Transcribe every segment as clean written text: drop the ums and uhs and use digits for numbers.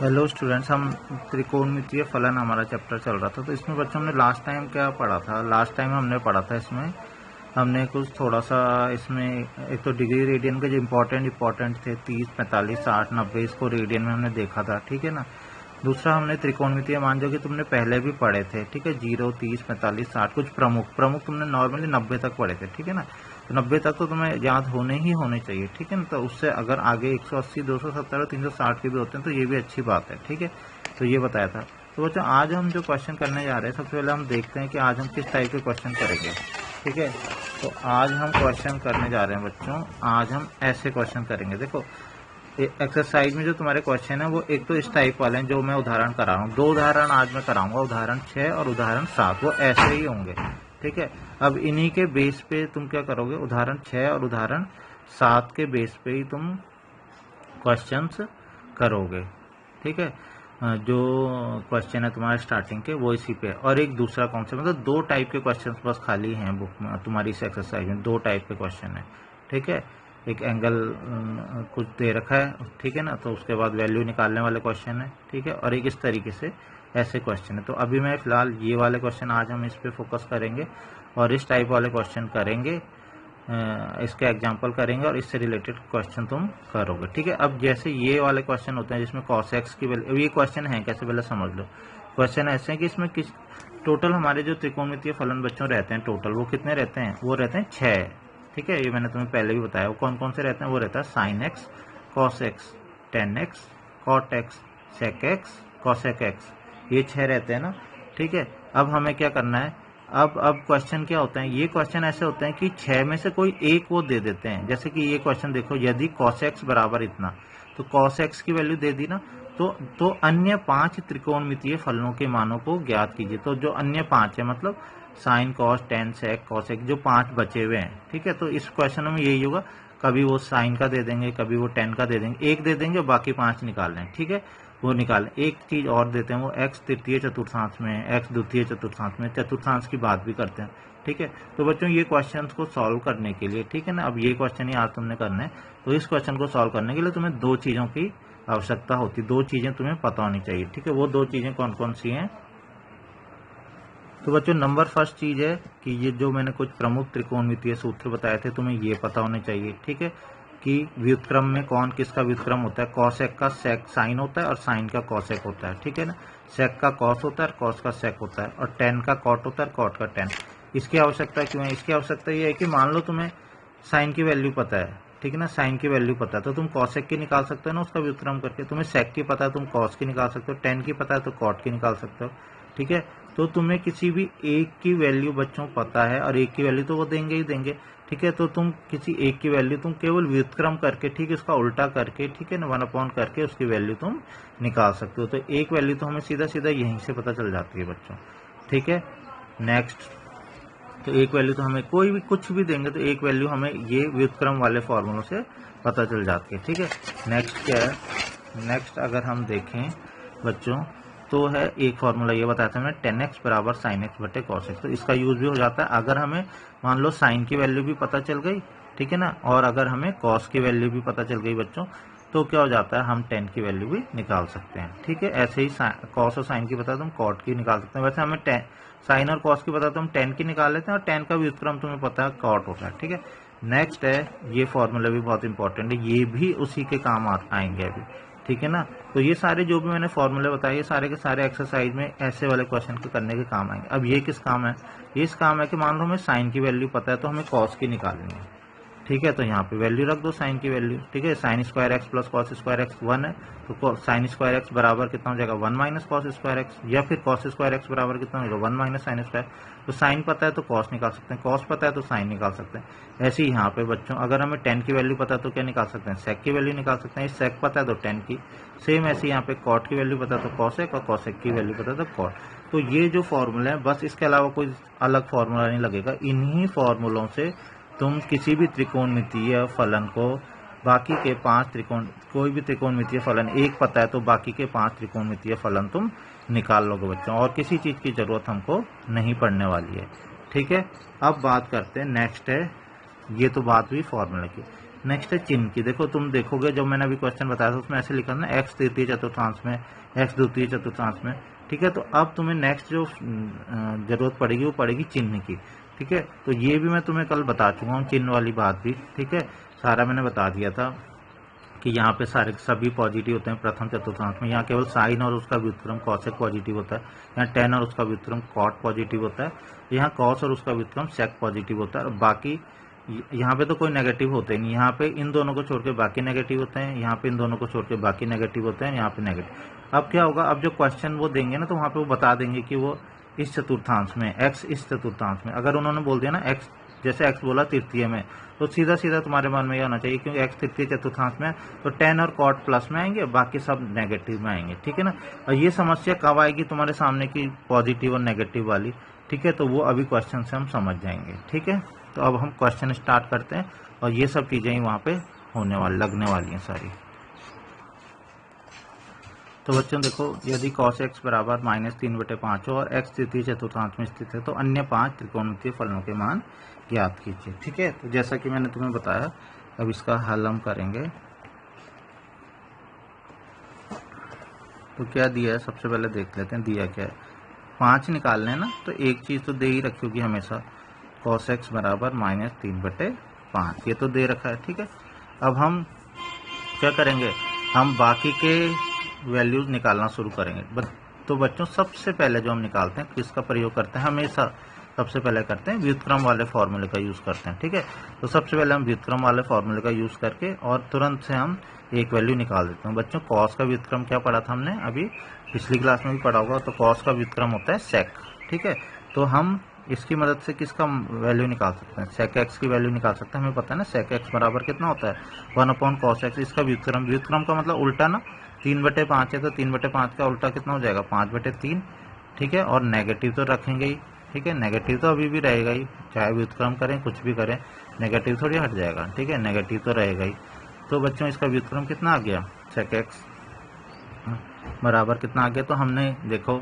Hello students, हम त्रिकोणमितीय फलन हमारा चैप्टर चल रहा था। तो इसमें बच्चों हमने लास्ट टाइम क्या पढ़ा था? लास्ट टाइम हमने पढ़ा था इसमें हमने कुछ थोड़ा सा इसमें एक तो डिग्री रेडियन के जो इम्पोर्टेंट थे 30, 45, 60, 90 इसको रेडियन में हमने देखा था, ठीक है ना। दूसरा हमने त्रिकोणमितीय मान जो कि तुमने पहले भी पढ़े थे, ठीक है, 0, 30, 45, 60 कुछ प्रमुख तुमने नॉर्मली 90 तक पढ़े थे, ठीक है ना। तो 90 तक तो तुम्हें याद होने चाहिए, ठीक है ना। तो उससे अगर आगे 180, 270 और 360 के भी होते हैं तो ये भी अच्छी बात है, ठीक है। तो ये बताया था। तो बच्चों आज हम जो क्वेश्चन करने जा रहे हैं, सबसे पहले हम देखते हैं कि आज हम किस टाइप के क्वेश्चन करेंगे, ठीक है। तो आज हम क्वेश्चन करने जा रहे हैं बच्चों, आज हम ऐसे क्वेश्चन करेंगे। देखो एक्सरसाइज में जो तुम्हारे क्वेश्चन है वो एक तो इस टाइप वाले हैं जो मैं उदाहरण करा रहा हूँ। 2 उदाहरण आज मैं कराऊंगा, उदाहरण 6 और उदाहरण 7, वो ऐसे ही होंगे, ठीक है। अब इन्हीं के बेस पे तुम क्या करोगे, उदाहरण 6 और उदाहरण 7 के बेस पे ही तुम क्वेश्चंस करोगे, ठीक है। जो क्वेश्चन है तुम्हारे स्टार्टिंग के वो इसी पे। और एक दूसरा कॉन्सेप्ट, मतलब 2 टाइप के क्वेश्चन बस खाली हैं बुक में तुम्हारी इस एक्सरसाइज में। 2 टाइप के क्वेश्चन है, ठीक है। एक एंगल कुछ दे रखा है, ठीक है ना, तो उसके बाद वैल्यू निकालने वाले क्वेश्चन है, ठीक है। और एक इस तरीके से ऐसे क्वेश्चन है। तो अभी मैं फिलहाल ये वाले क्वेश्चन आज हम इस पे फोकस करेंगे और इस टाइप वाले क्वेश्चन करेंगे, इसके एग्जाम्पल करेंगे और इससे रिलेटेड क्वेश्चन तुम करोगे, ठीक है। अब जैसे ये वाले क्वेश्चन होते हैं जिसमें cos x की वैल्यू, ये क्वेश्चन है कैसे पहले समझ लो। क्वेश्चन ऐसे हैं कि इसमें किस टोटल हमारे जो त्रिकोणमितीय फलन बच्चों रहते हैं, टोटल वो कितने रहते हैं? वो रहते हैं 6, ठीक है। ये मैंने तुम्हें पहले भी बताया। वो कौन कौन से रहते हैं? वो रहता है sin x, cos x, tan x, cot x, sec x, cosec x, ये 6 रहते हैं ना, ठीक है। अब हमें क्या करना है, अब क्वेश्चन क्या होता है, ये क्वेश्चन ऐसे होते हैं कि 6 में से कोई एक वो दे देते हैं। जैसे कि ये क्वेश्चन देखो, यदि cos x बराबर इतना, तो cos x की वैल्यू दे दी ना, तो अन्य 5 त्रिकोणमितीय फलनों के मानों को ज्ञात कीजिए। तो जो अन्य 5 है, मतलब साइन, कॉस, टेन, सेक, कॉसेक, जो 5 बचे हुए हैं, ठीक है। तो इस क्वेश्चन में यही होगा, कभी वो साइन का दे देंगे, कभी वो टेन का दे देंगे, एक दे देंगे, बाकी 5 निकाल लें, ठीक है। वो निकालें। एक चीज और देते हैं, वो x तृतीय चतुर्थांश में, x द्वितीय चतुर्थांश में, चतुर्थांश की बात भी करते हैं, ठीक है। तो बच्चों ये क्वेश्चन को सॉल्व करने के लिए, ठीक है ना, अब ये क्वेश्चन ही आज तुमने करना है। तो इस क्वेश्चन को सॉल्व करने के लिए तुम्हें 2 चीजों की आवश्यकता होती है, 2 चीजें तुम्हें पता होनी चाहिए, ठीक है। वो 2 चीजें कौन कौन सी हैं? तो बच्चों नंबर फर्स्ट चीज है कि ये जो मैंने कुछ प्रमुख त्रिकोणमितीय सूत्र बताए थे, तुम्हें ये पता होने चाहिए, ठीक है, कि व्युत्क्रम में कौन किसका व्युत्क्रम होता है। कॉसेक का सेक साइन होता है और साइन का कॉसेक होता है, ठीक है ना। सेक का कॉस होता है और कॉस का सेक होता है, और टेन का कॉट होता है और कॉट का टेन। इसकी आवश्यकता क्यों है? इसकी आवश्यकता ये है कि मान लो तुम्हें साइन की वैल्यू पता है, ठीक है ना, साइन की वैल्यू पता है, तो तुम कॉसेक की निकाल सकते हो ना उसका व्युत्क्रम करके। तुम्हें सेक की पता है, तुम कॉस की निकाल सकते हो। टेन की पता है तो कॉट की निकाल सकते हो, ठीक है। तो तुम्हें किसी भी एक की वैल्यू बच्चों पता है, और एक की वैल्यू तो वो देंगे ही देंगे, ठीक है। तो तुम किसी एक की वैल्यू तुम केवल व्युत्क्रम करके, ठीक है, उसका उल्टा करके, ठीक है ना, 1 करके उसकी वैल्यू तुम निकाल सकते हो। तो एक वैल्यू तो हमें सीधा सीधा यहीं से पता चल जाती है बच्चों, ठीक है। नेक्स्ट, तो एक वैल्यू तो हमें कोई भी कुछ भी देंगे तो एक वैल्यू हमें ये व्युत्क्रम वाले फॉर्मूलों से पता चल जाती है, ठीक है। नेक्स्ट क्या है? नेक्स्ट अगर हम देखें बच्चों, तो है एक फॉर्मूला ये बताया था मैंने, टेन एक्स बराबर साइन एक्स बटे कॉस एक्स। तो इसका यूज भी हो जाता है अगर हमें मान लो साइन की वैल्यू भी पता चल गई, ठीक है ना, और अगर हमें कॉस की वैल्यू भी पता चल गई बच्चों, तो क्या हो जाता है, हम टेन की वैल्यू भी निकाल सकते हैं, ठीक है। ऐसे ही कॉस और साइन की पता तो हम कॉट की निकाल सकते हैं। वैसे हमें साइन और कॉस की पता तो हम टेन की निकाल लेते हैं, और टेन का व्युत्क्रम तुम्हें पता है कॉट होता है, ठीक है। नेक्स्ट है, ये फॉर्मूला भी बहुत इंपॉर्टेंट है, ये भी उसी के काम आएंगे अभी, ठीक है ना। तो ये सारे जो भी मैंने फॉर्मूले बताए, ये सारे के सारे एक्सरसाइज में ऐसे वाले क्वेश्चन को करने के काम आएंगे। अब ये किस काम है? ये इस काम है कि मान लो हमें साइन की वैल्यू पता है तो हमें कॉस की निकालनी है, ठीक है। तो यहाँ पे वैल्यू रख दो साइन की वैल्यू, ठीक है। Sine square x plus cos square x 1 है, तो साइन स्क्वायर एक्स बराबर कितना हो जाएगा, 1 माइनस कॉस स्क्वायर एक्स, या फिर कॉस स्क्वायर एक्स बराबर कितना होगा, 1 माइनस साइन स्क्वायर। तो साइन पता है तो कॉस निकाल सकते हैं, कॉस पता है तो साइन निकाल सकते हैं। ऐसे ही यहाँ पे बच्चों अगर हमें टेन की वैल्यू पता है तो क्या निकाल सकते हैं, सेक की वैल्यू निकाल सकते हैं। सेक पता है तो टेन की, सेम ऐसे यहाँ पे कॉट की वैल्यू पता है तो कॉसेक, और कॉसेक की वैल्यू पता है तो कॉट। तो ये जो फॉर्मूला है बस, इसके अलावा कोई अलग फॉर्मूला नहीं लगेगा। इन्हीं फॉर्मूलों से तुम किसी भी त्रिकोणमितीय फलन को, बाकी के 5 त्रिकोण, कोई भी त्रिकोणमितीय फलन एक पता है तो बाकी के 5 त्रिकोणमितीय फलन तुम निकाल लोगे बच्चों, और किसी चीज की जरूरत हमको नहीं पड़ने वाली है, ठीक है। अब बात करते हैं, नेक्स्ट है, ये तो बात हुई फॉर्मूला की। नेक्स्ट है चिन्ह की। देखो तुम देखोगे जो मैंने अभी क्वेश्चन बताया था उसमें ऐसे लिखा था ना, एक्स तृतीय चतुर्थांश में, एक्स द्वितीय चतुर्थांश में। ठीक है, तो अब तुम्हें नेक्स्ट जो जरूरत पड़ेगी वो पड़ेगी चिन्ह की। ठीक है, तो ये भी मैं तुम्हें कल बता चुका हूँ, चिन्ह वाली बात भी। ठीक है, सारा मैंने बता दिया था कि यहाँ पे सारे सभी पॉजिटिव होते हैं प्रथम चतुर्थांश में। यहाँ केवल साइन और उसका व्युत्क्रम कॉसेक पॉजिटिव होता है, यहाँ टेन और उसका व्युत्क्रम कॉट पॉजिटिव होता है, यहाँ कॉस और उसका व्युत्क्रम सेक पॉजिटिव होता है। और बाकी यहाँ पे तो कोई नेगेटिव होते नहीं, यहाँ पे इन दोनों को छोड़ के बाकी नेगेटिव होते हैं, यहाँ पे इन दोनों को छोड़ के बाकी नेगेटिव होते हैं, यहाँ पे नेगेटिव। अब क्या होगा, अब जो क्वेश्चन वो देंगे ना तो वहाँ पे वो बता देंगे कि वो इस चतुर्थांश में, एक्स इस चतुर्थांश में। अगर उन्होंने बोल दिया ना एक्स, जैसे एक्स बोला तृतीय में, तो सीधा सीधा तुम्हारे मन में ये होना चाहिए क्योंकि एक्स तृतीय चतुर्थांश में तो टेन और कॉट प्लस में आएंगे, बाकी सब नेगेटिव में आएंगे। ठीक है ना, और ये समस्या कब आएगी तुम्हारे सामने की पॉजिटिव और नेगेटिव वाली। ठीक है, तो वो अभी क्वेश्चन से हम समझ जाएंगे। ठीक है, तो अब हम क्वेश्चन स्टार्ट करते हैं और ये सब चीजें ही वहां पे होने वाली, लगने वाली हैं सारी। तो बच्चों देखो, यदि cos x बराबर -3/5 हो और x तृतीय चतुर्थांश में स्थित है तो अन्य 5 त्रिकोणमितीय फलनों के मान ज्ञात कीजिए। ठीक है, तो जैसा कि मैंने तुम्हें बताया, अब इसका हल हम करेंगे। तो क्या दिया है सबसे पहले देख लेते हैं, दिया क्या है। 5 निकालने हैं ना, तो एक चीज तो दे ही रखी होगी हमेशा, cos x बराबर -3/5, ये तो दे रखा है। ठीक है, अब हम क्या करेंगे, हम बाकी के वैल्यूज निकालना शुरू करेंगे। तो बच्चों सबसे पहले जो हम निकालते हैं, किसका प्रयोग करते हैं, हमेशा सबसे पहले करते हैं व्युत्क्रम वाले फॉर्मूले का यूज करते हैं। ठीक है, तो सबसे पहले हम व्युत्क्रम वाले फॉर्मूले का यूज करके और तुरंत से हम एक वैल्यू निकाल देते हैं। बच्चों कॉस का व्युत्क्रम क्या पढ़ा था हमने, अभी पिछली क्लास में भी पढ़ा होगा, तो कॉस का व्युत्क्रम होता है सेक। ठीक है, तो हम इसकी मदद से किसका वैल्यू निकाल सकते हैं, सेक एक्स की वैल्यू निकाल सकते हैं। हमें पता है ना सेक एक्स बराबर कितना होता है, 1/cos x। इसका व्युत्क्रम, व्युत्क्रम का मतलब उल्टा ना, 3/5 है तो 3/5 का उल्टा कितना हो जाएगा, 5/3। ठीक है, और नेगेटिव तो रखेंगे ही। ठीक है, नेगेटिव तो अभी भी रहेगा ही, चाहे व्युत्क्रम करें कुछ भी करें, नेगेटिव थोड़ी हट जाएगा। ठीक है, नेगेटिव तो रहेगा ही। तो बच्चों इसका व्युत्क्रम कितना आ गया, सेक एक्स बराबर कितना आ गया, तो हमने देखो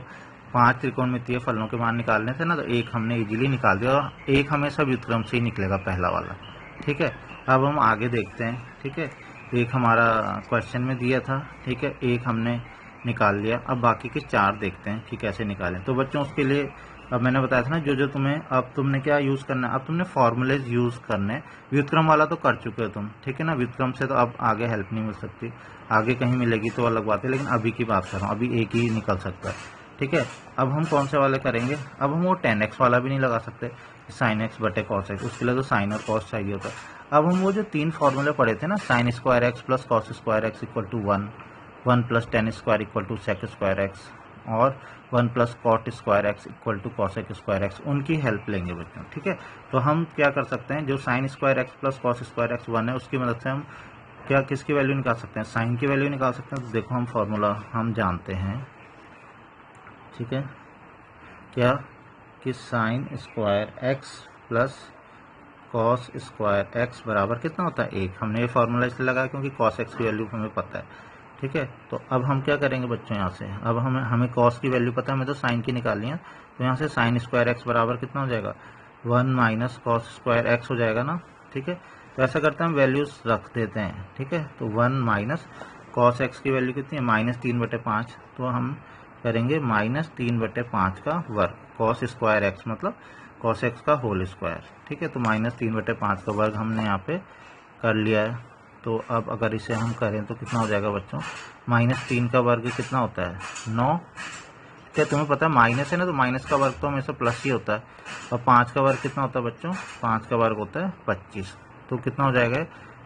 5 त्रिकोणमितीय फलनों के मान निकालने थे ना, तो एक हमने इजीली निकाल दिया, और एक हमेशा व्युत्क्रम से ही निकलेगा, पहला वाला। ठीक है, अब हम आगे देखते हैं। ठीक है, एक हमारा क्वेश्चन में दिया था। ठीक है, एक हमने निकाल लिया, अब बाकी के 4 देखते हैं कि कैसे निकालें। तो बच्चों उसके लिए अब मैंने बताया था ना, जो जो तुम्हें, अब तुमने क्या यूज करना है, अब तुमने फॉर्मूलेज यूज करने। व्युत्क्रम वाला तो कर चुके हो तुम, ठीक है ना, व्युत्क्रम से तो अब आगे हेल्प नहीं मिल सकती, आगे कहीं मिलेगी तो अलग बात है, लेकिन अभी की बात कर रहा हूँ, अभी एक ही निकल सकता है। ठीक है, अब हम कौन से वाले करेंगे, अब हम वो 10x वाला भी नहीं लगा सकते, sin x बटे cos x, उसके लिए तो साइन और कॉस चाहिए होता है। अब हम वो जो 3 फॉर्मूले पढ़े थे ना, sin square x plus cos square x equal to 1, 1 plus tan square equal to sec square x, और 1 plus cot square x equal to cosec square x, उनकी हेल्प लेंगे बच्चों। ठीक है, तो हम क्या कर सकते हैं, जो sine square x plus cos square x 1 है, उसकी मदद से हम क्या किसकी वैल्यू निकाल सकते हैं, साइन की वैल्यू निकाल सकते हैं। तो देखो हम फॉर्मूला हम जानते हैं। ठीक है, क्या कि sine square x plus cos square x बराबर कितना होता है, 1। हमने ये फॉर्मूला इसलिए लगाया क्योंकि कॉस एक्स की वैल्यू हमें पता है। ठीक है, तो अब हम क्या करेंगे बच्चों, यहाँ से अब हमें कॉस की वैल्यू पता है, हमें तो साइन की निकालनी है। तो यहाँ से साइन स्क्वायर एक्स बराबर कितना हो जाएगा, 1 माइनस कॉस स्क्वायर एक्स हो जाएगा ना। ठीक है, तो ऐसा करते हैं हम वैल्यूज रख देते हैं। ठीक है, तो 1 माइनस कॉस एक्स की वैल्यू कितनी है, -3/5, तो हम करेंगे -3/5 का वर्ग, कॉस स्क्वायर एक्स मतलब कॉस एक्स का होल स्क्वायर। ठीक है, तो -3/5 का वर्ग हमने यहाँ पे कर लिया है। तो अब अगर इसे हम करें तो कितना हो जाएगा बच्चों, -3 का वर्ग कितना होता है, 9। क्या तुम्हें पता है माइनस है ना, तो माइनस का वर्ग तो हमेशा प्लस ही होता है। और 5 का वर्ग कितना होता है बच्चों, 5 का वर्ग होता है 25। तो कितना हो जाएगा,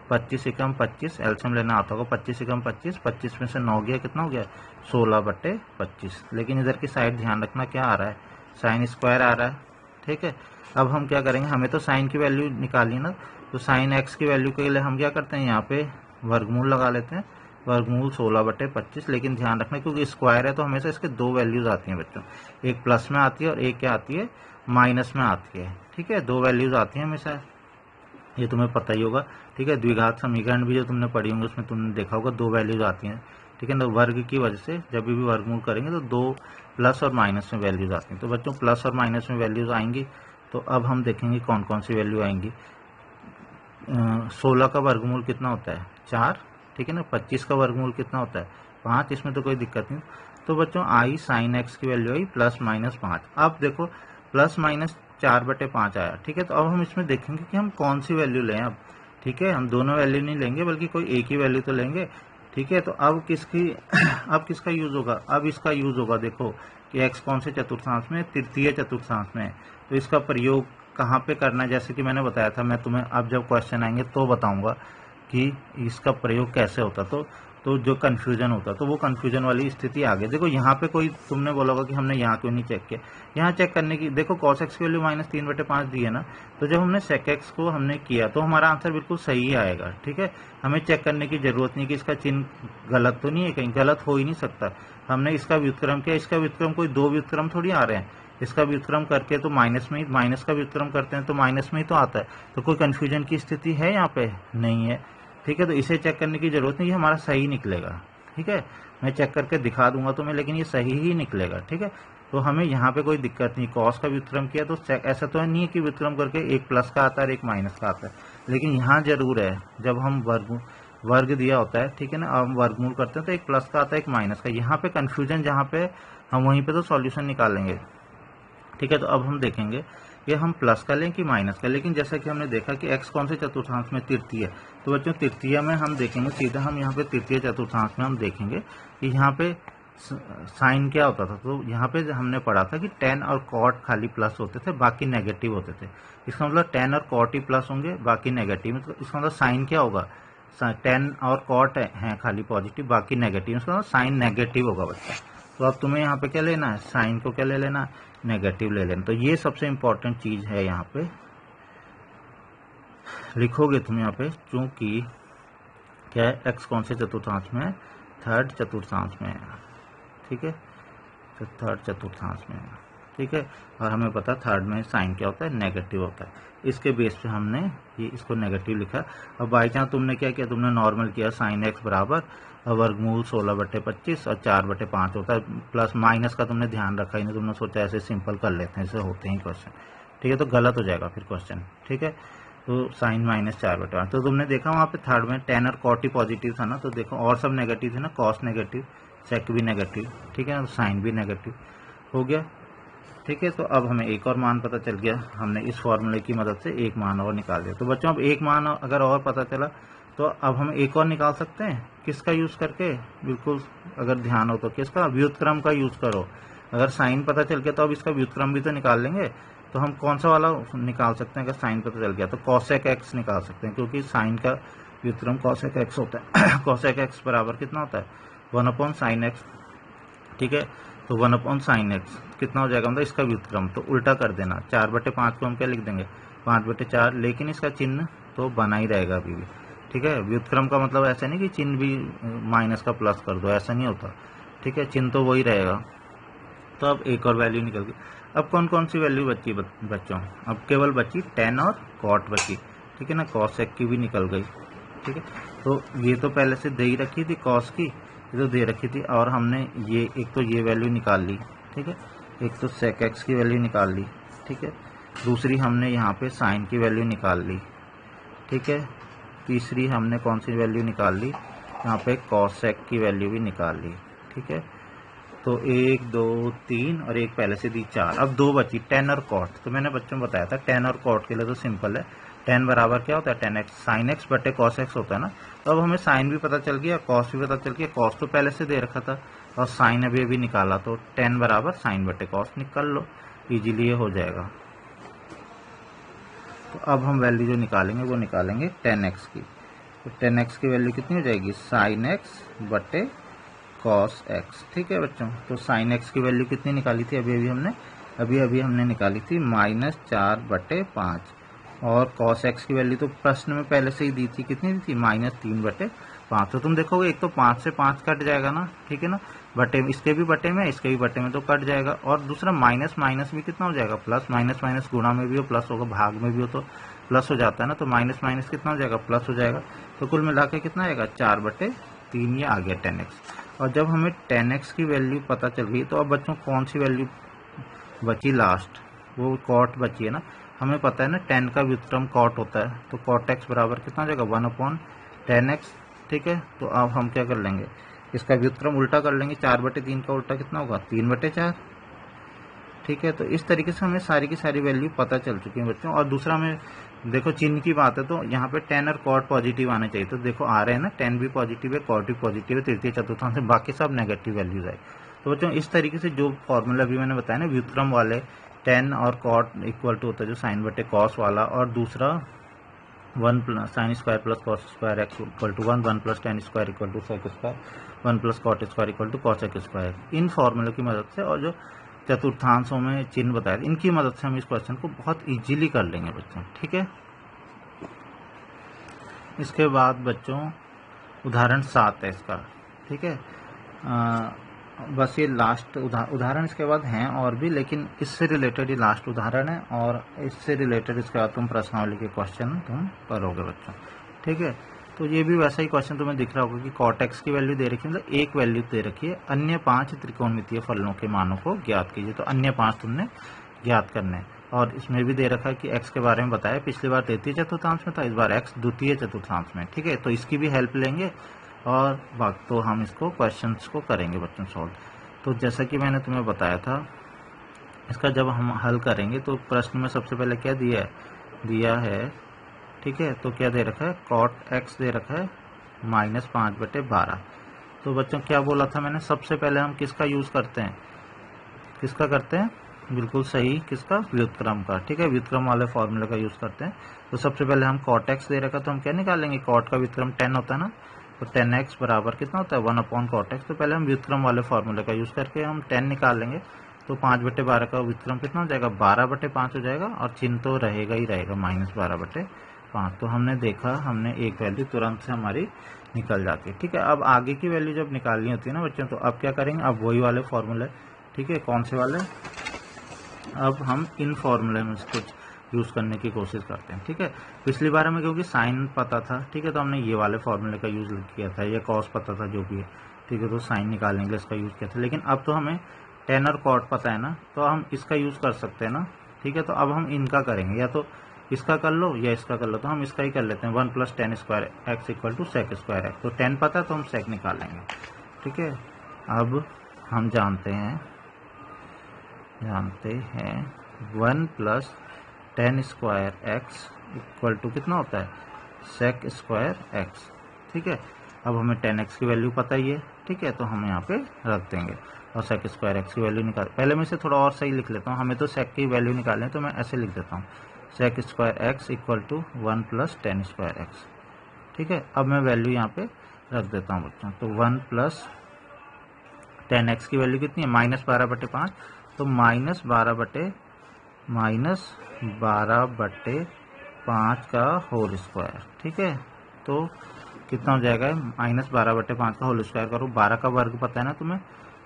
25 एकम 25, एलसीएम लेना आता होगा, 25 एकम 25, 25 में से 9 गया, कितना हो गया, 16/25। लेकिन इधर की साइड ध्यान रखना क्या आ रहा है, साइन स्क्वायर आ रहा है। ठीक है, अब हम क्या करेंगे, हमें तो साइन की वैल्यू निकालनी है ना, तो साइन एक्स की वैल्यू के लिए हम क्या करते हैं, यहाँ पे वर्गमूल लगा लेते हैं, वर्गमूल 16/25। लेकिन ध्यान रखना क्योंकि स्क्वायर है तो हमेशा इसके 2 वैल्यूज आती हैं बच्चों, एक प्लस में आती है और एक क्या आती है, माइनस में आती है। ठीक है, 2 वैल्यूज आती हैं हमेशा, ये तुम्हें पता ही होगा। ठीक है, द्विघात समीकरण भी जो तुमने पढ़ी होंगे उसमें तुमने देखा होगा 2 वैल्यूज आती हैं। ठीक है ना, वर्ग की वजह से जब भी वर्गमूल करेंगे तो 2 प्लस और माइनस में वैल्यूज आती हैं। तो बच्चों प्लस और माइनस में वैल्यूज आएंगी, तो अब हम देखेंगे कौन कौन सी वैल्यू आएंगी। 16 का वर्गमूल कितना होता है 4, ठीक है ना। 25 का वर्गमूल कितना होता है 5, इसमें तो कोई दिक्कत नहीं। तो बच्चों आई साइन एक्स की वैल्यू आई +-5। अब देखो +-4/5 आया, ठीक है। तो अब हम इसमें देखेंगे कि हम कौन सी वैल्यू लें अब, ठीक है। हम दोनों वैल्यू नहीं लेंगे बल्कि कोई एक ही वैल्यू तो लेंगे, ठीक है। तो अब किसका यूज होगा, अब इसका यूज होगा, देखो कि एक्स कौन से चतुर्थांश में, तृतीय चतुर्थांश में। तो इसका प्रयोग कहाँ पे करना है, जैसे कि मैंने बताया था, मैं तुम्हें अब जब क्वेश्चन आएंगे तो बताऊंगा कि इसका प्रयोग कैसे होता। तो जो कन्फ्यूजन होता तो वो कन्फ्यूजन वाली स्थिति आ गई। देखो यहाँ पे कोई तुमने बोला होगा कि हमने यहाँ क्यों नहीं चेक किया, यहाँ चेक करने की, देखो cos x की वैल्यू -3/5 दी है ना। तो जब हमने sec x को हमने किया तो हमारा आंसर बिल्कुल सही आएगा, ठीक है। हमें चेक करने की जरूरत नहीं कि इसका चिन्ह गलत तो नहीं है, कहीं गलत हो ही नहीं सकता। हमने इसका व्युत्क्रम किया, इसका व्युत्क्रम कोई दो व्युत्क्रम थोड़ी आ रहे हैं, इसका व्युत्क्रम करके तो माइनस में ही, माइनस का व्युत्क्रम करते हैं तो माइनस में ही तो आता है। तो कोई कन्फ्यूजन की स्थिति है यहाँ पे नहीं है, ठीक है। तो इसे चेक करने की जरूरत नहीं, ये हमारा सही निकलेगा, ठीक है। मैं चेक करके दिखा दूंगा तुम्हें, लेकिन ये सही ही निकलेगा, ठीक है। तो हमें यहाँ पे कोई दिक्कत नहीं, कॉस का व्युत्क्रम किया तो ऐसा तो नहीं है कि व्युत्क्रम करके एक प्लस का आता है और एक माइनस का आता है, लेकिन यहाँ जरूर है जब हम वर्ग दिया होता है, ठीक है ना, अब हम वर्गमूल करते हैं तो एक प्लस का आता है एक माइनस का। यहाँ पे कन्फ्यूजन जहाँ पे हम वहीं पे तो सॉल्यूशन निकालेंगे, ठीक है। तो अब हम देखेंगे कि हम प्लस का लें कि माइनस का, लेकिन जैसा कि हमने देखा कि x कौन से चतुर्थांश में, तृतीय। तो बच्चों तृतीय में हम देखेंगे सीधा, हम यहाँ पे तृतीय चतुर्थांश में हम देखेंगे कि यहाँ पे साइन क्या होता था। तो यहाँ पे हमने पढ़ा था कि tan और cot खाली प्लस होते थे, बाकी नेगेटिव होते थे। इसका मतलब tan और cot ही प्लस होंगे, बाकी नेगेटिव। मतलब इसका मतलब साइन क्या होगा, tan और cot है खाली पॉजिटिव, बाकी नेगेटिव, इसका मतलब साइन नेगेटिव होगा बच्चा। तो अब तुम्हें यहाँ पे क्या लेना है, साइन को क्या ले लेना, नेगेटिव ले लेना। तो ये सबसे इंपॉर्टेंट चीज है, यहाँ पे लिखोगे तुम यहाँ पे, चूंकि क्या है एक्स कौन से चतुर्थांश में है, थर्ड चतुर्थांश में है, ठीक है। तो थर्ड चतुर्थांश में है, ठीक है। और हमें पता थर्ड में साइन क्या होता है, नेगेटिव होता है। इसके बेस पे हमने ये इसको नेगेटिव लिखा। अब बाई चांस तुमने क्या किया, तुमने नॉर्मल किया साइन एक्स बराबर वर्गमूल 16/25 और 4/5 होता है, प्लस माइनस का तुमने ध्यान रखा ही नहीं, तुमने सोचा ऐसे सिंपल कर लेते हैं, ऐसे होते हैं क्वेश्चन, ठीक है। तो गलत हो जाएगा फिर क्वेश्चन, ठीक है। तो साइन -4/5, तो तुमने देखा वहाँ पे थर्ड में tan और cot ही पॉजिटिव था ना, तो देखो और सब नेगेटिव थे ना, cos नेगेटिव, sec भी नेगेटिव, ठीक है, साइन भी नेगेटिव हो गया, ठीक है। तो अब हमें एक और मान पता चल गया, हमने इस फॉर्मूले की मदद से एक मान और निकाल दिया। तो बच्चों अब एक मान अगर और पता चला तो अब हम एक और निकाल सकते हैं, किसका यूज करके, बिल्कुल अगर ध्यान हो तो किसका, व्युत्क्रम का यूज करो। अगर साइन पता चल गया तो अब इसका व्युत्क्रम भी तो निकाल लेंगे। तो हम कौन सा वाला निकाल सकते हैं, अगर साइन पता चल गया तो cosec x निकाल सकते हैं, क्योंकि साइन का व्युत्क्रम cosec x होता है। cosec x बराबर कितना होता है, 1/sin x, ठीक है। तो 1/sin x कितना हो जाएगा, मतलब इसका व्युत्क्रम। तो उल्टा कर देना, 4/5 को हम क्या लिख देंगे, 5/4, लेकिन इसका चिन्ह तो बना ही रहेगा अभी भी, ठीक है। व्युत्क्रम का मतलब ऐसा नहीं कि चिन्ह भी माइनस का प्लस कर दो, ऐसा नहीं होता, ठीक है, चिन्ह तो वही रहेगा। तो अब एक और वैल्यू निकल गई। अब कौन कौन सी वैल्यू बची बच्चों, अब केवल बची tan और cot बची, ठीक है ना, cosec की भी निकल गई, ठीक है। तो ये तो पहले से दे ही रखी थी, cos की ये तो दे रखी थी, और हमने ये एक तो ये वैल्यू निकाल ली, ठीक है, एक तो sec x की वैल्यू निकाल ली, ठीक है, दूसरी हमने यहाँ पे साइन की वैल्यू निकाल ली, ठीक है, तीसरी हमने कौन सी वैल्यू निकाल ली, यहाँ पे cosec की वैल्यू भी निकाल ली, ठीक है। तो 1 2 3 और एक पहले से दी 4, अब दो बची tan और cot। तो मैंने बच्चों को बताया था tan और cot के लिए तो सिंपल है, tan बराबर क्या होता है, tan x sin x बटे cos x होता है ना। तो अब हमें साइन भी पता चल गया, cos भी पता चल गया, cos तो पहले से दे रखा था और साइन अभी अभी निकाला, तो tan बराबर साइन बटे cos निकाल लो, इजीली ये हो जाएगा। तो अब हम वैल्यू जो निकालेंगे वो निकालेंगे tan x की। तो tan x की वैल्यू कितनी हो जाएगी, sin x बटे cos x, ठीक है बच्चों। तो sin x की वैल्यू कितनी निकाली थी, अभी अभी हमने निकाली थी -4/5, और cos x की वैल्यू तो प्रश्न में पहले से ही दी थी, कितनी दी थी, -3/5। तो तुम देखोगे एक तो 5 से 5 कट जाएगा ना, ठीक है ना, बटे इसके भी बटे में, इसके भी बटे में तो कट जाएगा, और दूसरा माइनस माइनस भी कितना हो जाएगा, प्लस, माइनस गुणा में भी हो प्लस होगा, भाग में भी हो तो प्लस हो जाता है ना, तो माइनस माइनस कितना हो जाएगा, प्लस हो जाएगा। तो कुल मिला के कितना आएगा, 4/3, ये आ गया tan x। और जब हमें tan x की वैल्यू पता चल गई तो अब बच्चों कौन सी वैल्यू बची लास्ट, वो cot बची है ना। हमें पता है ना 10 का व्युत्क्रम कॉट होता है, तो कॉट एक्स बराबर कितना हो जाएगा 1/10x। ठीक है, तो अब हम क्या कर लेंगे, इसका व्युत्क्रम उल्टा कर लेंगे, 4/3 का उल्टा कितना होगा 3/4। ठीक है, तो इस तरीके से हमें सारी की सारी वैल्यू पता चल चुकी है बच्चों। और दूसरा में देखो चिन्ह की बात है, तो यहाँ पे 10 और कॉट पॉजिटिव आने चाहिए, तो देखो आ रहे हैं ना, 10 भी पॉजिटिव है, कॉट भी पॉजिटिव है, तृतीय चतुर्थांश से बाकी सब नेगेटिव वैल्यूज है। तो बच्चों इस तरीके से जो फॉर्मूला अभी मैंने बताया ना व्युत्क्रम वाले, 10 और कॉट इक्वल टू होता है जो साइन बटे कॉस वाला, और दूसरा 1 plus sine square plus cos square x equal to 1 plus tan square equal to sec square 1 plus cot square equal to cosec square, इन फॉर्मूले की मदद से और जो चतुर्थांशों में चिन्ह बताया इनकी मदद से हम इस क्वेश्चन को बहुत इजीली कर लेंगे बच्चों। ठीक है, इसके बाद बच्चों उदाहरण 7 है इसका। ठीक है, बस ये लास्ट उदाहरण इसके बाद हैं और भी, लेकिन इससे रिलेटेड ये लास्ट उदाहरण है, और इससे रिलेटेड इसके बाद तुम प्रश्नावली के क्वेश्चन तुम करोगे बच्चों। ठीक है, तो ये भी वैसा ही क्वेश्चन तुम्हें दिख रहा होगा कि कॉट एक्स की वैल्यू दे रखी है, मतलब एक वैल्यू दे रखी है, अन्य 5 त्रिकोणमितीय फलनों के मानों को ज्ञात कीजिए, तो अन्य 5 तुमने ज्ञात करने हैं। और इसमें भी दे रखा है कि एक्स के बारे में बताया, पिछली बार तृतीय चतुर्थांश में था, इस बार एक्स द्वितीय चतुर्थांश में। ठीक है, तो इसकी भी हेल्प लेंगे और बाकी तो हम इसको क्वेश्चंस को करेंगे बच्चों सॉल्व। तो जैसा कि मैंने तुम्हें बताया था, इसका जब हम हल करेंगे तो प्रश्न में सबसे पहले क्या दिया है। ठीक है, तो क्या दे रखा है, कॉट एक्स दे रखा है -5/12। तो बच्चों क्या बोला था मैंने, सबसे पहले हम किसका यूज करते हैं, किसका करते हैं, बिल्कुल सही, किसका, व्युत्क्रम का। ठीक है, व्युत्क्रम वाले फॉर्मूले का यूज करते हैं। तो सबसे पहले हम कॉट एक्स दे रखा, तो हम क्या निकालेंगे, कॉट का व्युत्क्रम 10 होता है ना, तो 10x बराबर कितना होता है 1/cot x। तो पहले हम व्युत्क्रम वाले फॉर्मूले का यूज करके हम 10 निकाल लेंगे, तो 5/12 का व्युत्क्रम कितना हो जाएगा 12/5 हो जाएगा, और चिन्ह तो रहेगा ही रहेगा -12/5। तो हमने देखा, हमने एक वैल्यू तुरंत से हमारी निकल जाती है। ठीक है, अब आगे की वैल्यू जब निकालनी होती है ना बच्चों, तो अब क्या करेंगे, अब वही वाले फॉर्मूले। ठीक है, कौन से वाले, अब हम इन फॉर्मूले में कुछ यूज़ करने की कोशिश करते हैं। ठीक है, पिछली बार हमें क्योंकि साइन पता था, ठीक है, तो हमने ये वाले फॉर्मूले का यूज़ किया था, ये कॉस पता था जो भी है। ठीक है, तो साइन निकालने के लिए इसका यूज़ किया था, लेकिन अब तो हमें 10 और कॉट पता है ना, तो हम इसका यूज़ कर सकते हैं ना। ठीक है, तो अब हम इनका करेंगे, या तो इसका कर लो या इसका कर लो, तो हम इसका ही कर लेते हैं 1 + 10 square x equal to sec square x. तो 10 पता है तो हम सेक निकालेंगे। ठीक है, अब हम जानते हैं 1 + 10 स्क्वायर एक्स इक्वल टू कितना होता है सेक स्क्वायर एक्स। ठीक है, अब हमें 10x की वैल्यू पता ही है। ठीक है, तो हम यहाँ पे रख देंगे और सेक स्क्वायर एक्स की वैल्यू निकाल, पहले मैं इसे थोड़ा और सही लिख लेता हूँ, हमें तो सेक की वैल्यू निकालनी है, तो मैं ऐसे लिख देता हूँ sec square x equal to 1 + 10 square x. ठीक है, अब मैं वैल्यू यहाँ पे रख देता हूँ बच्चों, तो 1 + 10x की वैल्यू कितनी है -12/5, तो -12/5 का होल स्क्वायर। ठीक है, तो कितना हो जाएगा -12/5 का होल स्क्वायर करो, 12 का वर्ग पता है ना तुम्हें,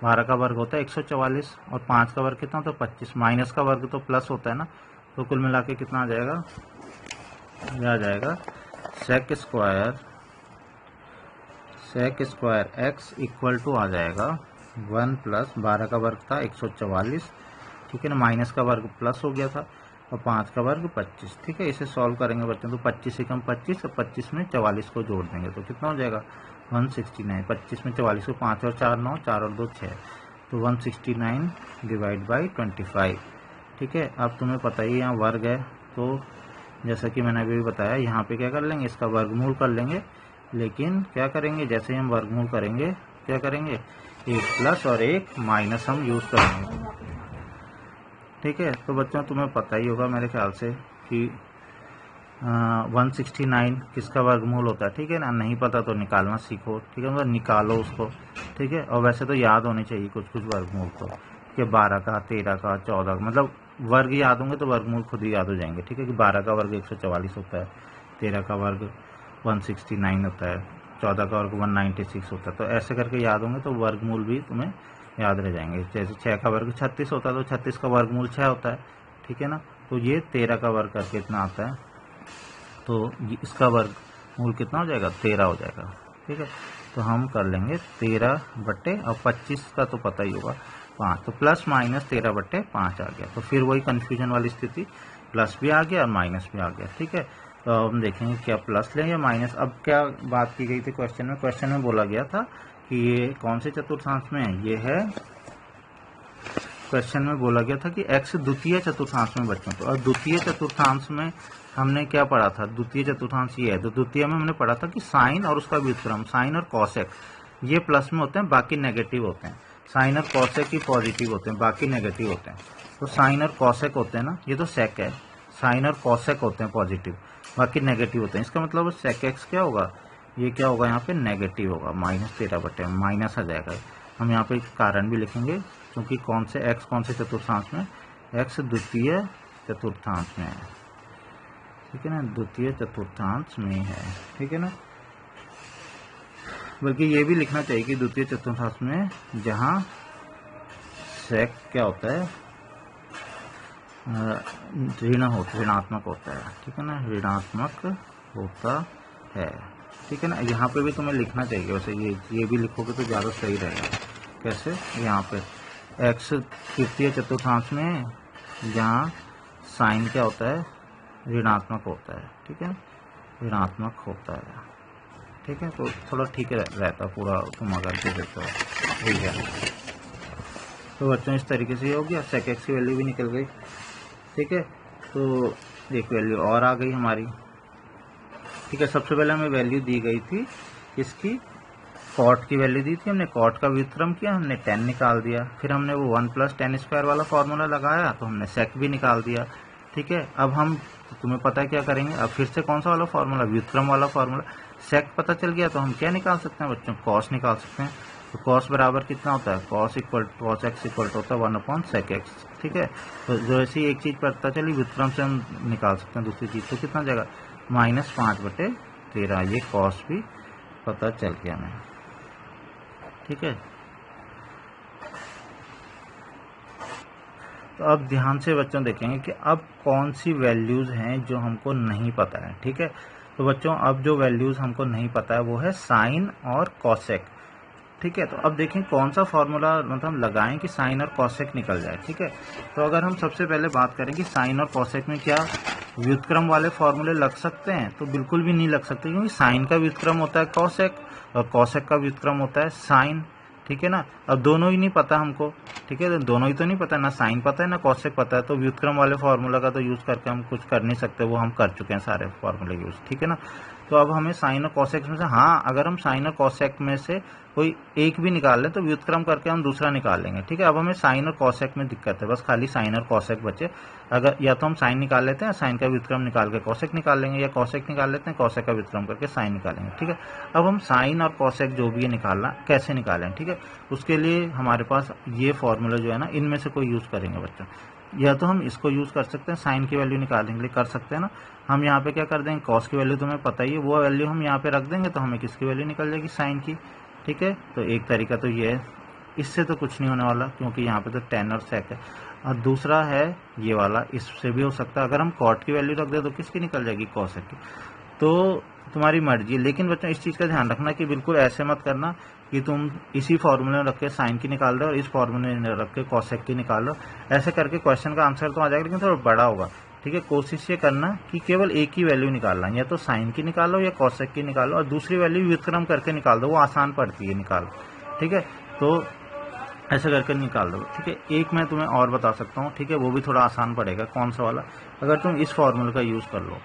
12 का वर्ग होता है 144, और 5 का वर्ग कितना होता है 25, माइनस का वर्ग तो प्लस होता है ना, तो कुल मिला के कितना आ जाएगा, यह आ जाएगा sec square x equal to आ जाएगा 1 + 12 का वर्ग था 144, ठीक है ना, माइनस का वर्ग प्लस हो गया था, और 5 का वर्ग 25। ठीक है, इसे सॉल्व करेंगे बच्चों, तो 25 से कम 25, और 25 में 44 को जोड़ देंगे तो कितना हो जाएगा 169। 25 में 44 को 5 और 4 9, 4 और 2 6, तो 169 / 25। ठीक है, अब तुम्हें पता ही यहाँ वर्ग है, तो जैसा कि मैंने अभी बताया, यहाँ पे क्या कर लेंगे, इसका वर्गमूल कर लेंगे, लेकिन क्या करेंगे, जैसे ही हम वर्गमूल करेंगे क्या करेंगे, एक प्लस और एक माइनस हम यूज़ करेंगे। ठीक है, तो बच्चों तुम्हें पता ही होगा मेरे ख्याल से कि 169 किसका वर्गमूल होता है। ठीक है ना, नहीं पता तो निकालना सीखो। ठीक है, मतलब निकालो उसको। ठीक है, और वैसे तो याद होने चाहिए कुछ कुछ वर्गमूल को, कि 12 का 13 का 14 का, मतलब वर्ग याद होंगे तो वर्गमूल खुद ही याद हो जाएंगे। ठीक है, कि 12 का वर्ग 144 होता है, 13 का वर्ग 169 होता है, 14 का वर्ग 196 होता है, तो ऐसे करके याद होंगे तो वर्गमूल भी तुम्हें याद रह जाएंगे। जैसे 6 का वर्ग 36 होता है, तो 36 का वर्गमूल 6 होता है। ठीक है ना, तो ये 13 का वर्ग करके इतना आता है, तो इसका वर्गमूल कितना हो जाएगा 13 हो जाएगा। ठीक है, तो हम कर लेंगे 13 बटे, और 25 का तो पता ही होगा 5, तो ±13/5 आ गया। तो फिर वही कन्फ्यूजन वाली स्थिति प्लस भी आ गया और माइनस भी आ गया। ठीक है, तो हम देखेंगे क्या प्लस लें या माइनस। अब क्या बात की गई थी क्वेश्चन में बोला गया था कि ये कौन से चतुर्थांश में है, ये है क्वेश्चन में बोला गया था कि x द्वितीय चतुर्थांश में बच्चों को। और द्वितीय चतुर्थांश में हमने क्या पढ़ा था, द्वितीय चतुर्थांश ये है, तो द्वितीय में हमने पढ़ा था कि साइन और उसका व्युत्क्रम, साइन और कॉसेक ये प्लस में होते हैं, बाकी नेगेटिव होते हैं। साइन और कॉसेक ही पॉजिटिव होते हैं, बाकी नेगेटिव होते हैं। तो साइन और कॉसेक होते हैं ना, ये तो सेक है, साइन और कॉसेक होते हैं पॉजिटिव, बाकी नेगेटिव होते हैं। इसका मतलब सेक एक्स क्या होगा, ये क्या होगा यहाँ पे नेगेटिव होगा, -13/, माइनस आ जाएगा। हम यहाँ पे कारण भी लिखेंगे क्योंकि कौन से चतुर्थांश में, x द्वितीय चतुर्थांश में है। ठीक है ना, द्वितीय चतुर्थांश में है। ठीक है ना, बल्कि ये भी लिखना चाहिए कि द्वितीय चतुर्थांश में जहाँ सेक क्या होता है, ऋणात्मक होता है। ठीक है ना, ऋणात्मक होता है। ठीक है ना, यहाँ पे भी तुम्हें लिखना चाहिए वैसे, ये भी लिखोगे तो ज़्यादा सही रहेगा। कैसे, यहाँ पे x तृतीय चतुर्थांश में जहाँ साइन क्या होता है, ऋणात्मक होता है। ठीक है, ऋणात्मक होता है। ठीक है, तो थोड़ा ठीक रहता पूरा, तुम अगर दे देते हो। ठीक है, तो बच्चों इस तरीके से हो गया, सेक एक्स की वैल्यू भी निकल गई। ठीक है, तो एक वैल्यू और आ गई हमारी। ठीक है, सबसे पहले हमें वैल्यू दी गई थी इसकी, कॉट की वैल्यू दी थी हमने, कॉट का व्युत्क्रम किया हमने, 10 निकाल दिया। फिर हमने वो 1 + tan² वाला फॉर्मूला लगाया तो हमने सेक भी निकाल दिया। ठीक है, अब हम, तुम्हें पता है क्या करेंगे, अब फिर से कौन सा वाला फॉर्मूला, व्युत्क्रम वाला फॉर्मूला। सेक पता चल गया तो हम क्या निकाल सकते हैं बच्चों, कॉस निकाल सकते हैं। तो कॉस बराबर कितना होता है, cos x होता है 1/sec x। ठीक है, तो जो ऐसी एक चीज़ पता चली व्युत्क्रम से हम निकाल सकते हैं दूसरी चीज़, तो कितना जाएगा, -5/13। ये कॉस भी पता चल गया हमें। ठीक है, तो अब ध्यान से बच्चों देखेंगे कि अब कौन सी वैल्यूज़ हैं जो हमको नहीं पता है। ठीक है, तो बच्चों अब जो वैल्यूज़ हमको नहीं पता है वो है साइन और कॉसेक। ठीक है, तो अब देखें कौन सा फॉर्मूला मतलब लगाएं कि साइन और कॉसेक निकल जाए। ठीक है, तो अगर हम सबसे पहले बात करें कि साइन और कॉसेक में क्या व्युत्क्रम वाले फॉर्मूले लग सकते हैं, तो बिल्कुल भी नहीं लग सकते, क्योंकि साइन का व्युत्क्रम होता है कॉसेक और कॉसेक का व्युत्क्रम होता है साइन। ठीक है ना, अब दोनों ही नहीं पता हमको। ठीक है, तो दोनों ही तो नहीं पता, ना साइन पता है ना कॉसेक पता है, तो व्युत्क्रम वाले फॉर्मूला का तो यूज़ करके हम कुछ कर नहीं सकते, वो हम कर चुके हैं सारे फॉर्मूले यूज़। ठीक है ना, तो अब हमें साइन और कॉसेक में से, हाँ अगर हम साइन और कॉसेक में से कोई एक भी निकाल लें तो व्युत्क्रम करके हम दूसरा निकाल लेंगे। ठीक है, अब हमें साइन और कॉसेक में दिक्कत है, बस खाली साइन और कॉसेक बचे। अगर या तो हम साइन निकाल लेते हैं, साइन का व्युत्क्रम निकाल के कॉसेक निकाल लेंगे, या कॉसेक निकाल लेते हैं, कॉसेक का व्युत्क्रम करके साइन निकालेंगे। ठीक है, अब हम साइन और कॉसेक जो भी है निकालना कैसे निकालें। ठीक है, उसके लिए हमारे पास ये फॉर्मूला जो है ना, इनमें से कोई यूज़ करेंगे बच्चों। या तो हम इसको यूज़ कर सकते हैं, साइन की वैल्यू निकालने के लिए कर सकते हैं ना। हम यहाँ पे क्या कर देंगे, कॉस की वैल्यू तुम्हें पता ही है, वो वैल्यू हम यहाँ पे रख देंगे तो हमें किसकी वैल्यू निकल जाएगी, साइन की। ठीक है, तो एक तरीका तो ये है, इससे तो कुछ नहीं होने वाला क्योंकि यहाँ पे तो tan और sec है। और दूसरा है ये वाला, इससे भी हो सकता है, अगर हम कॉट की वैल्यू रख दे तो किसकी निकल जाएगी, cosec की। तो तुम्हारी मर्जी, लेकिन बच्चों इस चीज़ का ध्यान रखना कि बिल्कुल ऐसे मत करना कि तुम इसी फॉर्मूले में रख के साइन की निकाल रहे हो और इस फॉर्मूले में रख के कॉसेक की निकाल लो। ऐसे करके क्वेश्चन का आंसर तो आ जाएगा लेकिन थोड़ा बड़ा होगा। ठीक है, कोशिश ये करना कि केवल एक ही वैल्यू निकालना, या तो साइन की निकालो या कॉसेक की निकालो, और दूसरी वैल्यू व्युत्क्रम करके निकाल दो, वो आसान पड़ती है निकाल। ठीक है, तो ऐसे करके निकाल दो। ठीक है, एक मैं तुम्हें और बता सकता हूँ। ठीक है, वो भी थोड़ा आसान पड़ेगा। कौन सा वाला, अगर तुम इस फॉर्मूले का यूज़ कर लो।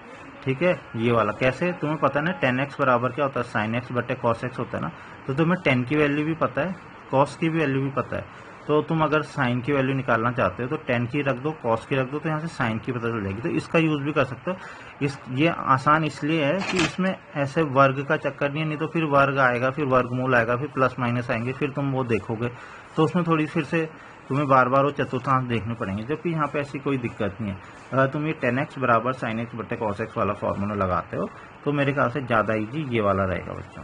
ठीक है, ये वाला कैसे, तुम्हें पता है ना tan x बराबर क्या होता है, sin x/cos x होता है ना। तो तुम्हें tan की वैल्यू भी पता है, cos की भी वैल्यू भी पता है। तो तुम अगर sin की वैल्यू निकालना चाहते हो तो tan की रख दो, cos की रख दो, तो यहाँ से sin की पता चल जाएगी। तो इसका यूज़ भी कर सकते हो। ये आसान इसलिए है कि इसमें ऐसे वर्ग का चक्कर नहीं है, नहीं तो फिर वर्ग आएगा, फिर वर्गमूल आएगा, फिर प्लस माइनस आएंगे, फिर तुम वो देखोगे तो उसमें थोड़ी फिर से तुम्हें बार बार वो चतुर्थांश देखने पड़ेंगे, जबकि यहाँ पे ऐसी कोई दिक्कत नहीं है। अगर तुम ये tan x बराबर sin x/cos x वाला फॉर्मूला लगाते हो तो मेरे ख्याल से ज़्यादा ईजी ये वाला रहेगा बच्चों।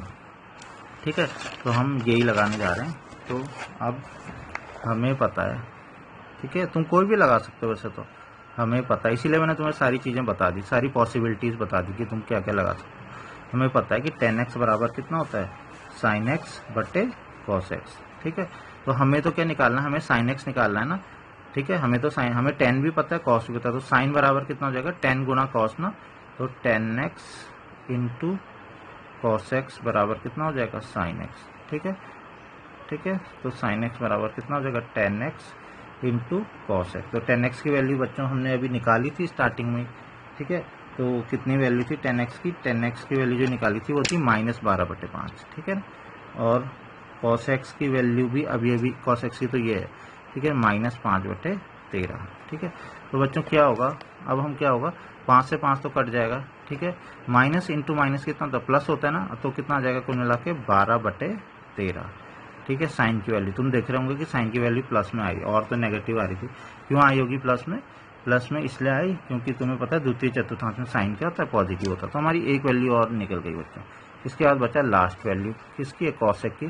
ठीक है, तो हम यही लगाने जा रहे हैं। तो अब हमें पता है, ठीक है, तुम कोई भी लगा सकते हो वैसे, तो हमें पता है, इसीलिए मैंने तुम्हें सारी चीज़ें बता दी, सारी पॉसिबिलिटीज़ बता दी कि तुम क्या क्या लगा सकते हो। हमें पता है कि tan x बराबर कितना होता है, sin x/cos x। ठीक है, तो हमें तो क्या निकालना है, हमें sin x निकालना है ना। ठीक है, हमें तो साइन, हमें टेन भी पता है, कॉस भी पता है, तो साइन बराबर कितना हो जाएगा, 10 गुना कॉस ना, तो 10x इंटू कॉस एक्स बराबर कितना हो जाएगा, साइन एक्स। ठीक है, ठीक है, तो साइन एक्स बराबर कितना हो जाएगा, 10x इंटू कॉस एक्स। तो 10x की वैल्यू बच्चों हमने अभी निकाली थी स्टार्टिंग में। ठीक है, तो कितनी वैल्यू थी 10x की, 10x की वैल्यू जो निकाली थी वो थी -12/5। ठीक है ना, और कॉस एक्स की वैल्यू भी अभी अभी, कॉस एक्स की तो ये है, ठीक है, -5/13। ठीक है, तो बच्चों क्या होगा, अब हम क्या होगा, 5 से 5 तो कट जाएगा। ठीक है, माइनस इंटू माइनस कितना होता है, प्लस होता है ना, तो कितना आ जाएगा कुल मिला के 12/13। ठीक है, साइन की वैल्यू तुम देख रहे होंगे कि साइन की वैल्यू प्लस में आई, और तो नेगेटिव आ रही थी। क्यों आई होगी प्लस में, प्लस में इसलिए आई क्योंकि तुम्हें पता है द्वितीय चतुर्थांश में साइन क्या होता है, पॉजिटिव होता है। तो हमारी एक वैल्यू और निकल गई बच्चों। इसके बाद बचा लास्ट वैल्यू किसकी है, कॉसेक की।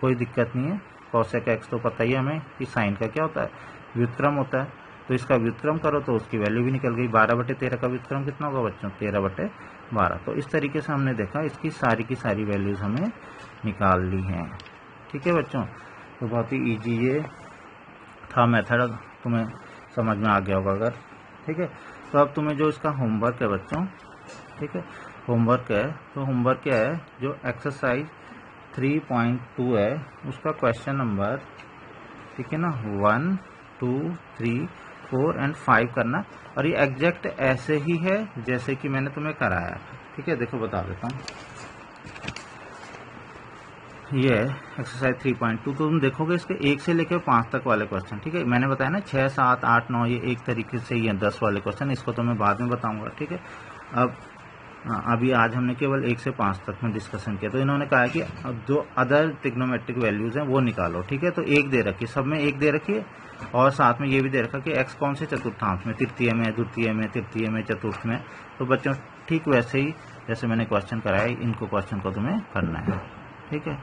कोई दिक्कत नहीं है, कॉसेक एक्स तो पता ही है हमें कि साइन का क्या होता है, व्युत्क्रम होता है। तो इसका व्युत्क्रम करो तो उसकी वैल्यू भी निकल गई। 12/13 का व्युत्क्रम कितना होगा बच्चों, 13/12। तो इस तरीके से हमने देखा इसकी सारी की सारी वैल्यूज हमें निकाल ली हैं। ठीक है बच्चों, तो बहुत ही ईजी ये था मेथड, तुम्हें समझ में आ गया होगा अगर। ठीक है, तो अब तुम्हें जो इसका होमवर्क है बच्चों, ठीक है, होमवर्क है, तो होमवर्क क्या है, जो एक्सरसाइज 3.2 है उसका क्वेश्चन नंबर, ठीक है ना, 1, 2, 3, 4 एंड 5 करना। और ये एग्जैक्ट ऐसे ही है जैसे कि मैंने तुम्हें कराया। ठीक है, देखो बता देता हूँ, ये है एक्सरसाइज 3.2। तो तुम देखोगे इसके 1 से लेकर 5 तक वाले क्वेश्चन। ठीक है, मैंने बताया ना 6, 7, 8, 9 ये एक तरीके से ही है 10 वाले क्वेश्चन, इसको तो मैं बाद में बताऊंगा। ठीक है, अब अभी आज हमने केवल 1 से 5 तक में डिस्कशन किया। तो इन्होंने कहा कि अब जो अदर ट्रिग्नोमेट्रिक वैल्यूज हैं वो निकालो। ठीक है, तो एक दे रखी, सब में एक दे रखी है, और साथ में ये भी दे रखा कि x कौन से चतुर्थांश में, तृतीय में, द्वितीय में, तृतीय में, चतुर्थ में। तो बच्चों ठीक वैसे ही जैसे मैंने क्वेश्चन कराया, इनको क्वेश्चन को तुम्हें करना है। ठीक है।